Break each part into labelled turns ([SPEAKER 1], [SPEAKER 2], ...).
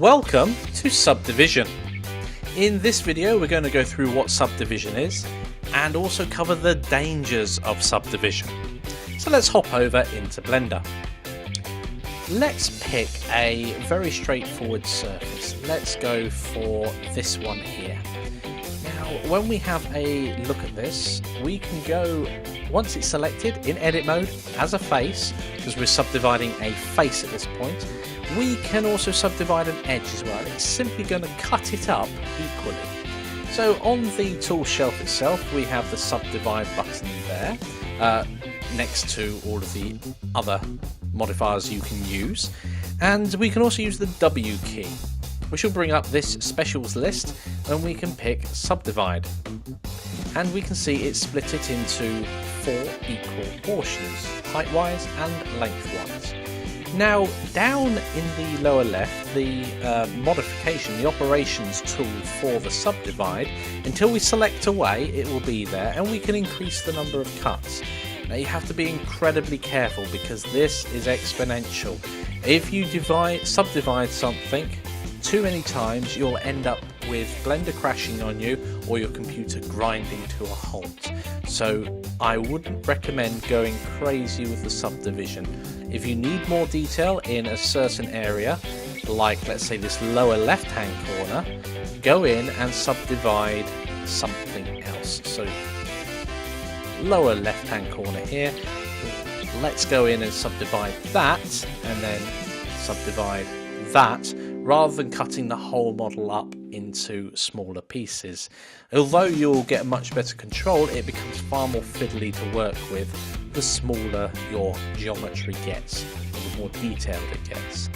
[SPEAKER 1] Welcome to Subdivision. In this video we're going to go through what Subdivision is and also cover the dangers of Subdivision. So let's hop over into Blender. Let's pick a very straightforward surface. Let's go for this one here. Now when we have a look at this, we can go, once it's selected in edit mode as a face, because we're subdividing a face at this point, we can also subdivide an edge as well. It's simply going to cut it up equally. So on the tool shelf itself we have the subdivide button there, next to all of the other modifiers you can use, and we can also use the W key, which will bring up this specials list, and we can pick subdivide, and we can see it split it into 4 equal portions, height wise and length wise. Now down in the lower left, the modification, the operations tool for the subdivide, until we select away it will be there, and we can increase the number of cuts. Now you have to be incredibly careful because this is exponential. If you subdivide something too many times, you'll end up with Blender crashing on you or your computer grinding to a halt. So I wouldn't recommend going crazy with the subdivision. If you need more detail in a certain area, like let's say this lower left hand corner, go in and subdivide something else. So lower left hand corner here, let's go in and subdivide that, and then subdivide that, rather than cutting the whole model up into smaller pieces. Although you'll get much better control, it becomes far more fiddly to work with the smaller your geometry gets, or the more detailed it gets.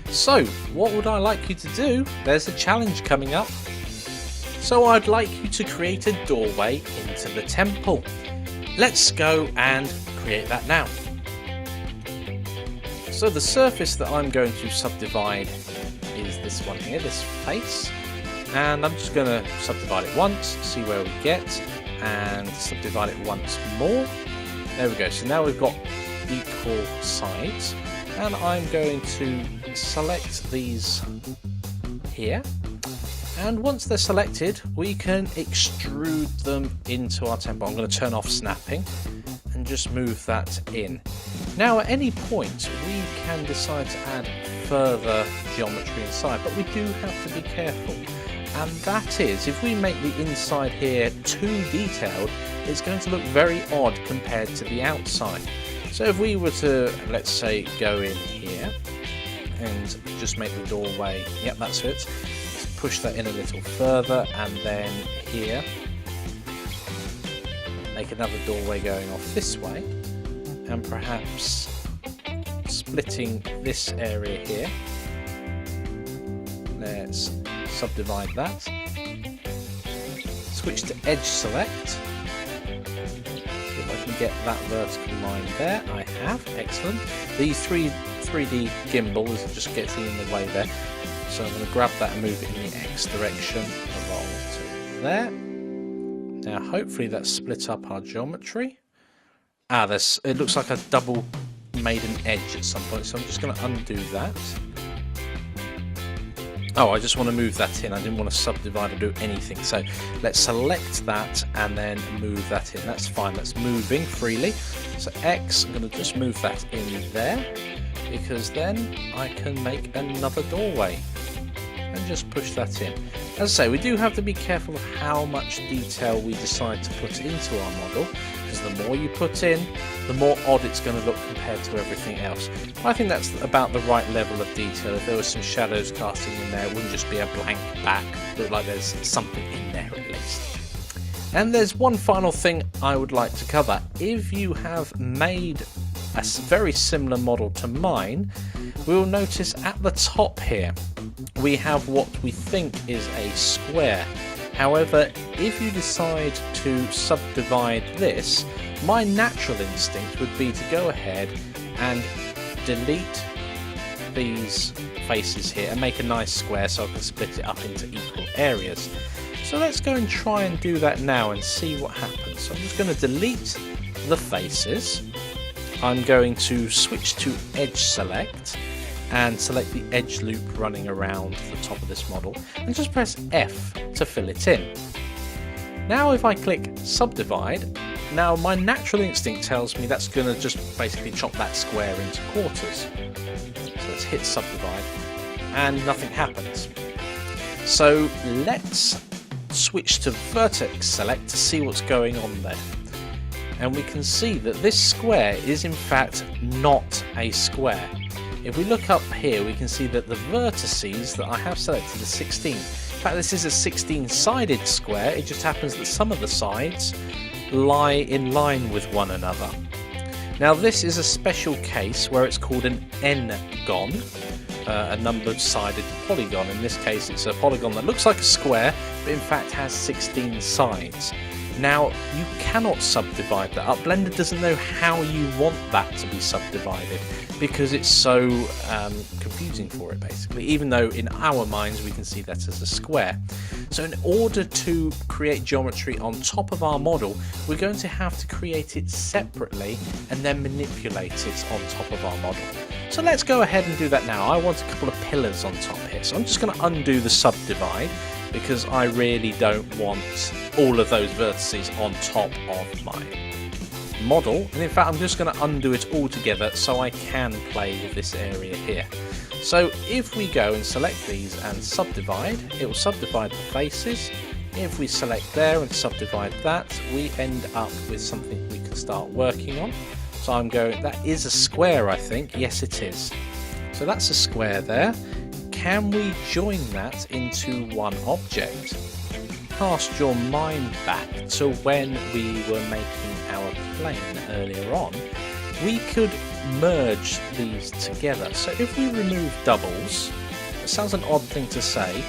[SPEAKER 1] So what would I like you to do? There's a challenge coming up. So I'd like you to create a doorway into the temple. Let's go and create that now. So the surface that I'm going to subdivide is this one here, this face, and I'm just going to subdivide it once, see where we get, and subdivide it once more. There we go, so now we've got equal sides, and I'm going to select these here, and once they're selected we can extrude them into our temple. I'm going to turn off snapping and just move that in. Now at any point we can decide to add further geometry inside, but we do have to be careful, and that is, if we make the inside here too detailed, it's going to look very odd compared to the outside. So if we were to, let's say, go in here and just make the doorway, yep, that's it, let's push that in a little further, and then here make another doorway going off this way, and perhaps splitting this area here. Let's subdivide that. Switch to edge select. If I can get that vertical line there, I have. Excellent. The 3D gimbal is just getting in the way there, so I'm going to grab that and move it in the X direction along to there. Now hopefully that split up our geometry. It looks like a double made an edge at some point, so I'm just going to undo that. Oh, I just want to move that in, I didn't want to subdivide or do anything, so let's select that and then move that in. That's fine, that's moving freely. So X, I'm going to just move that in there, because then I can make another doorway and just push that in. As I say, we do have to be careful of how much detail we decide to put into our model, because the more you put in, the more odd it's going to look compared to everything else. I think that's about the right level of detail. If there was some shadows casting in there, it wouldn't just be a blank back. It look like there's something in there at least. And there's one final thing I would like to cover. If you have made a very similar model to mine, we will notice at the top here we have what we think is a square. However, if you decide to subdivide this, my natural instinct would be to go ahead and delete these faces here and make a nice square so I can split it up into equal areas. So let's go and try and do that now and see what happens. So I'm just going to delete the faces. I'm going to switch to edge select, and select the edge loop running around the top of this model and just press F to fill it in. Now if I click subdivide, now my natural instinct tells me that's going to just basically chop that square into quarters. So let's hit subdivide and nothing happens. So let's switch to vertex select to see what's going on there. And we can see that this square is in fact not a square. If we look up here, we can see that the vertices that I have selected are 16. In fact, this is a 16-sided square. It just happens that some of the sides lie in line with one another. Now this is a special case where it's called an n-gon, a numbered-sided polygon. In this case it's a polygon that looks like a square but in fact has 16 sides. Now you cannot subdivide that up. Blender doesn't know how you want that to be subdivided because it's so confusing for it basically, even though in our minds we can see that as a square. So in order to create geometry on top of our model, we're going to have to create it separately and then manipulate it on top of our model. So let's go ahead and do that now. I want a couple of pillars on top here, so I'm just going to undo the subdivide because I really don't want all of those vertices on top of my model, and in fact I'm just going to undo it all together so I can play with this area here. So if we go and select these and subdivide, it will subdivide the faces. If we select there and subdivide that, we end up with something we can start working on. So I'm going, that is a square I think, yes it is. So that's a square there. Can we join that into one object? Cast your mind back to when we were making our plane earlier on. We could merge these together. So if we remove doubles, it sounds an odd thing to say,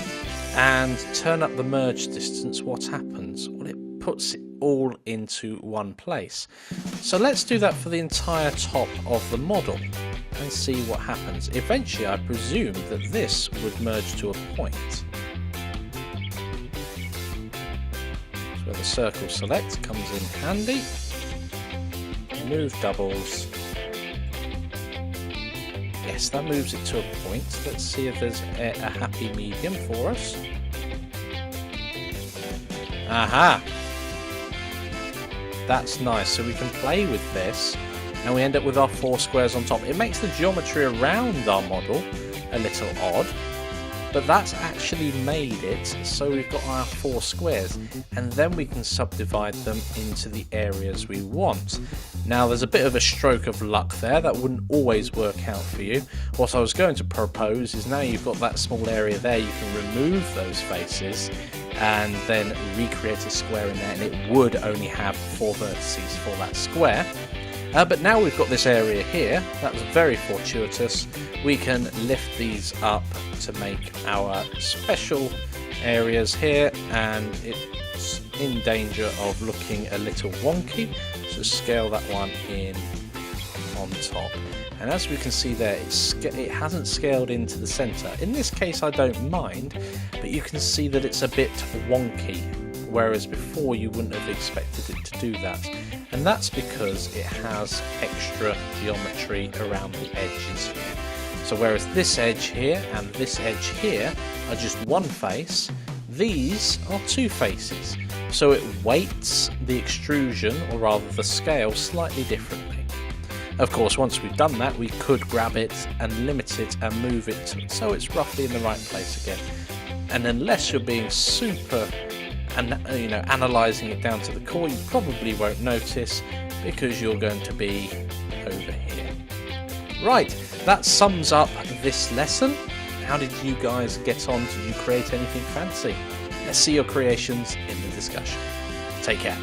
[SPEAKER 1] and turn up the merge distance, what happens? Well, it puts it all into one place. So let's do that for the entire top of the model and see what happens. Eventually I presume that this would merge to a point. So where the circle select comes in handy. Remove doubles. Yes, that moves it to a point. Let's see if there's a happy medium for us. Aha! That's nice. So we can play with this and we end up with our 4 squares on top. It makes the geometry around our model a little odd, but that's actually made it so we've got our 4 squares, and then we can subdivide them into the areas we want. Now there's a bit of a stroke of luck there, that wouldn't always work out for you. What I was going to propose is now you've got that small area there, you can remove those faces and then recreate a square in there, and it would only have 4 vertices for that square. But now we've got this area here, that was very fortuitous. We can lift these up to make our special areas here, and it's in danger of looking a little wonky, so scale that one in on top. And as we can see there, it hasn't scaled into the centre. In this case I don't mind, but you can see that it's a bit wonky, whereas before you wouldn't have expected it to do that. And that's because it has extra geometry around the edges here. So whereas this edge here and this edge here are just one face, these are 2 faces. So it weights the extrusion, or rather the scale, slightly differently. Of course, once we've done that, we could grab it and limit it and move it so it's roughly in the right place again. And unless you're being super and analysing it down to the core, you probably won't notice because you're going to be over here. Right, that sums up this lesson. How did you guys get on? Did you create anything fancy? Let's see your creations in the discussion. Take care.